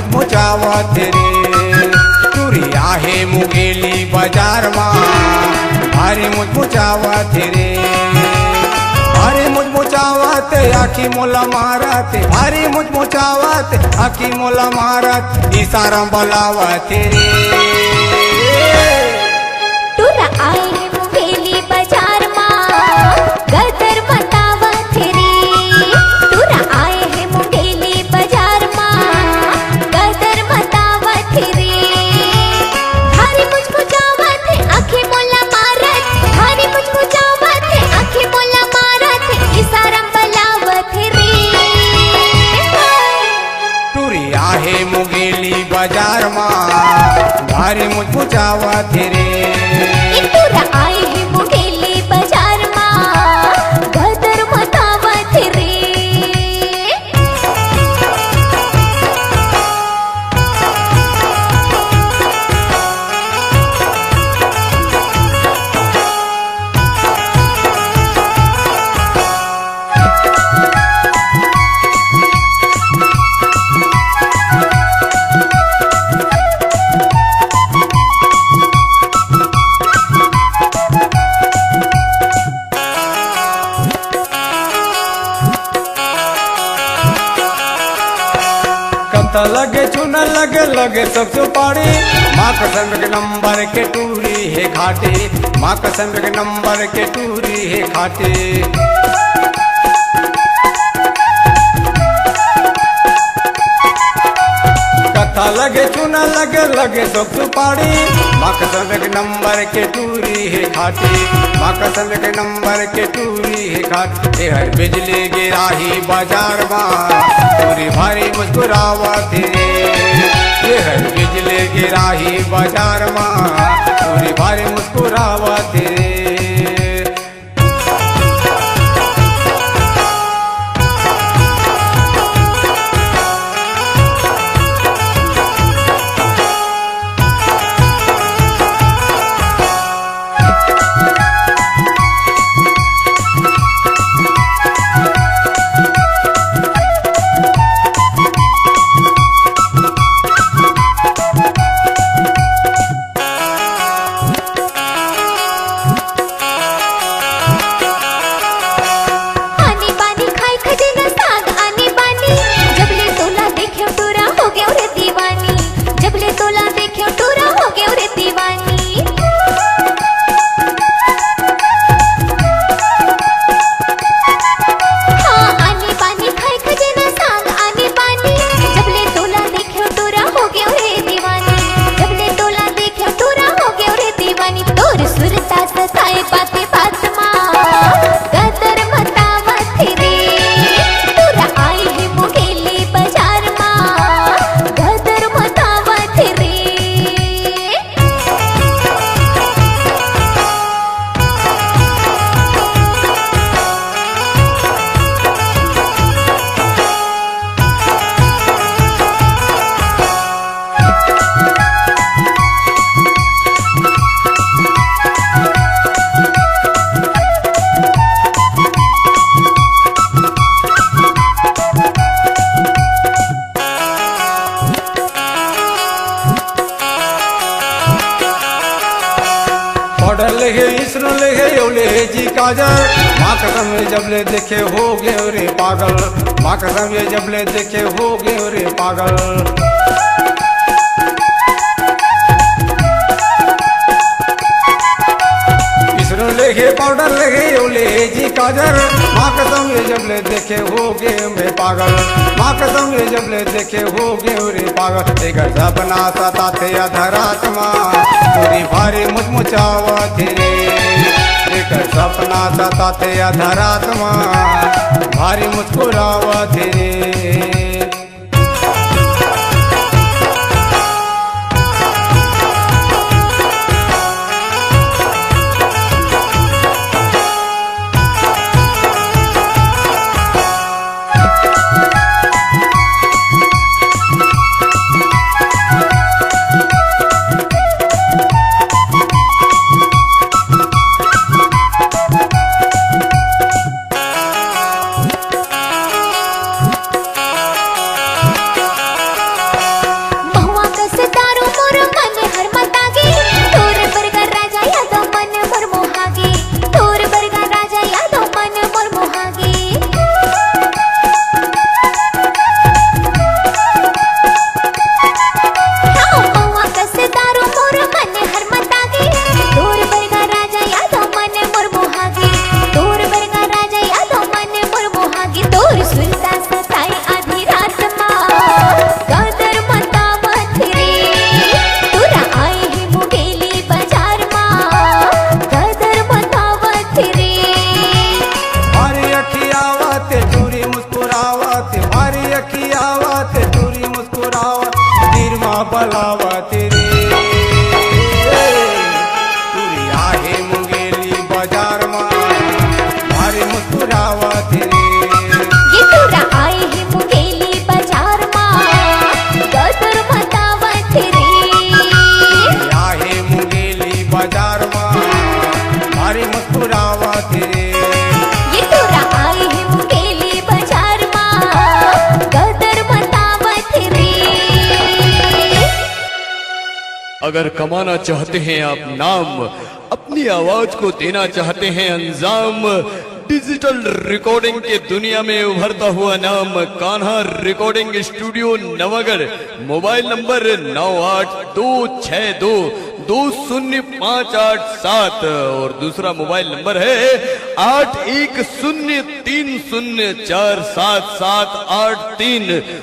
मुचमुचावत रे। तुरी आहे मुगेली बाजार मा भारी मुचमुचावत रे। भारी मुचमुचावत आखी मोला मारत, भारी मुचमुचावत आखी मोला मारत, इशारा बोलावत रे। तुरा आहे मुगेली बाजार मा गदर बतावत रे। तुरा आहे मुगेली बाजार मा गदर बतावत रे। भारी मुचमुचावत आखी मोला मारत, भारी मुचमुचावत आखी मोला मारत, इशारा बोलावत रे। तुरी आहे मुगेली बाजार मा भारी मुचमुचावत रे। तुरा आहे मुगेली बाजार मा गदर बतावत रे। लगे चुन लगे लगे सब सुपारी, माँ कसम के नंबर के टूरी है घाटे, माँ कसम के नंबर के टूरी है घाटे। कथा लगे चुन लगे लगे सब सुपारी, माँ कसम के नंबर के टूरी है घाटे, माँ कसम के नंबर के टूरी है घाटे। हर बिजली गिराही बाजार में पूरी भारी मुस्कुरावत रे। ये हर बिजली गिराही बाजार में पूरी भारी मुस्कुरावत रे। जी काजल माँ कसम जबले देखे हो गए रे पागल, माँ कसम जबले देखे हो गए रे पागल। लेके पाउडर लेके ओले जी काजल, माँ कसम जबले देखे हो गए मैं पागल, माँ कसम जबले देखे हो गए रे पागल। देकर सपना सता थे अधरात्मा पूरी भारी मुचमुचावत रे। देकर सपना सता थे अधरात्मा भारी मुस्कुरावत रे। बलावती रे तुरी आहे मुंगेली बाजार मा भारी मुस्कुरावती रे ये तुरा आए है मुंगेली बाजार मा गदर बतावत रे तुरी आहे मुंगेली बाजार मा भारी मुस्कुरावती रे ये तुरा आए है मुंगेली बाजार मा गदर बतावत रे। अगर कमाना चाहते हैं आप नाम, अपनी आवाज को देना चाहते हैं अंजाम, डिजिटल रिकॉर्डिंग के दुनिया में उभरता हुआ नाम Kanha recording studio Navagarh. Mobile number 9826220587 और दूसरा मोबाइल नंबर है 8103047783।